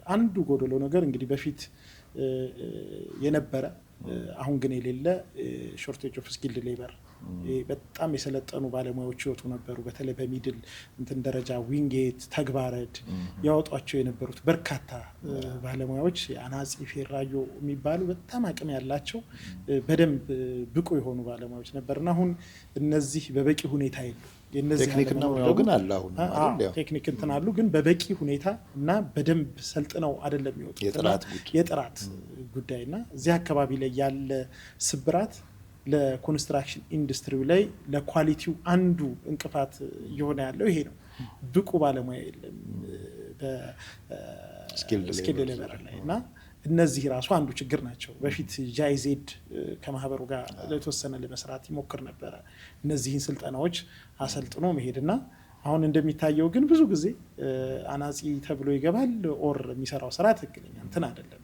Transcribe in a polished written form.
አንዱ ጎደሎ ነገር እንግዲህ በፊት የነበረ አሁን ግን የሌለ ሾርቴጅ ኦፍ ስኪልድ ሌበር በጣም የሰለጠኑ ባለሙያዎች ይወጡ ነበሩ። በተለይ በሚድል እንትን ደረጃ ዊንጌት ተግባረድ ያወጧቸው የነበሩት በርካታ ባለሙያዎች አናጺ ፌራዮ የሚባሉ በጣም አቅም ያላቸው በደንብ ብቁ የሆኑ ባለሙያዎች ነበርና አሁን እነዚህ በበቂ ሁኔታ የሉ። ቴክኒክ ነው ግን አለ አሁን አይደል? ቴክኒክ እንትን አሉ ግን በበቂ ሁኔታ እና በደንብ ሰልጥነው አይደለም የሚወጡት። የጥራት ጉዳይና እዚህ አካባቢ ላይ ያለ ስብራት ለኮንስትራክሽን ኢንዱስትሪው ላይ ለኳሊቲው አንዱ እንቅፋት እየሆነ ያለው ይሄ ነው። ብቁ ባለሙያ የለም በስኪል ሌበር ላይ እና እነዚህ ራሱ አንዱ ችግር ናቸው። በፊት ጃይዜድ ከማህበሩ ጋር ለተወሰነ ለመስራት ይሞክር ነበር እነዚህን ስልጠናዎች አሰልጥኖ መሄድና አሁን እንደሚታየው ግን ብዙ ጊዜ አናጺ ተብሎ ይገባል ኦር የሚሰራው ስራ ትክክለኛ እንትን አይደለም።